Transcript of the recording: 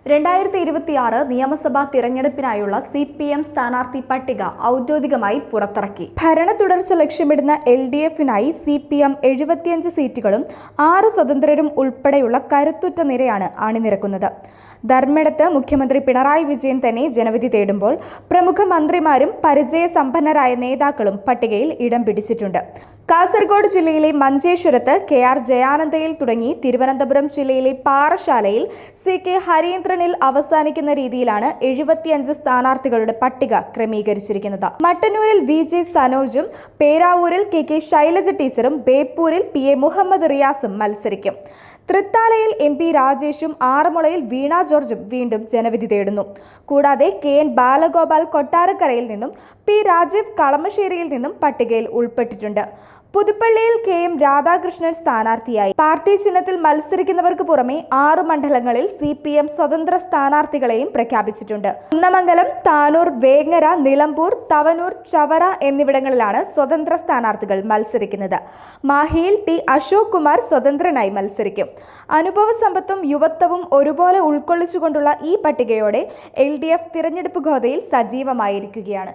2026 നിയമസഭാ തിരഞ്ഞെടുപ്പിനായുള്ള CPM സ്ഥാനാർത്ഥി പട്ടിക ഔദ്യോഗികമായി പുറത്തിറക്കി. ഭരണ തുടർച്ച ലക്ഷ്യമിടുന്ന LDFനായി CPM 75 സീറ്റുകളും 6 സ്വതന്ത്രരും ഉൾപ്പെടെയുള്ള കരുത്തുറ്റ നിരയാണ് അണിനിരക്കുന്നത്. ധർമ്മടത്ത് മുഖ്യമന്ത്രി പിണറായി വിജയൻ തന്നെ ജനവിധി തേടുമ്പോൾ പ്രമുഖ മന്ത്രിമാരും പരിചയസമ്പന്നരായ നേതാക്കളും പട്ടികയിൽ ഇടം പിടിച്ചിട്ടുണ്ട്. കാസർഗോഡ് ജില്ലയിലെ മഞ്ചേശ്വരത്ത് KR ജയാനന്ദയിൽ തുടങ്ങി തിരുവനന്തപുരം ജില്ലയിലെ പാറശാലയിൽ CK ഹരീന്ദ്രനിൽ അവസാനിക്കുന്ന രീതിയിലാണ് 75 സ്ഥാനാർത്ഥികളുടെ പട്ടിക ക്രമീകരിച്ചിരിക്കുന്നത്. മട്ടന്നൂരിൽ VJ സനോജും പേരാവൂരിൽ KK ശൈലജ ടീച്ചറും ബേപ്പൂരിൽ PA മുഹമ്മദ് റിയാസും മത്സരിക്കും. തൃത്താലയിൽ MP രാജേഷും ആറന്മുളയിൽ വീണ ജോർജും വീണ്ടും ജനവിധി തേടുന്നു. കൂടാതെ KN ബാലഗോപാൽ കൊട്ടാരക്കരയിൽ നിന്നും P രാജീവ് കളമശ്ശേരിയിൽ നിന്നും പട്ടികയിൽ ഉൾപ്പെട്ടിട്ടുണ്ട്. പുതുപ്പള്ളിയിൽ KM രാധാകൃഷ്ണൻ സ്ഥാനാർത്ഥിയായി. പാർട്ടി ചിഹ്നത്തിൽ മത്സരിക്കുന്നവർക്ക് പുറമെ 6 മണ്ഡലങ്ങളിൽ CPM സ്വതന്ത്ര സ്ഥാനാർത്ഥികളെയും പ്രഖ്യാപിച്ചിട്ടുണ്ട്. കുന്നമംഗലം, താനൂർ, വേങ്ങര, നിലമ്പൂർ, തവനൂർ, ചവറ എന്നിവിടങ്ങളിലാണ് സ്വതന്ത്ര സ്ഥാനാർത്ഥികൾ മത്സരിക്കുന്നത്. മാഹിയിൽ T അശോക് കുമാർ സ്വതന്ത്രനായി മത്സരിക്കും. അനുഭവ സമ്പത്തും യുവത്വവും ഒരുപോലെ ഉൾക്കൊള്ളിച്ചുകൊണ്ടുള്ള ഈ പട്ടികയോടെ LDF തിരഞ്ഞെടുപ്പ് ഗോതയിൽ സജീവമായിരിക്കുകയാണ്.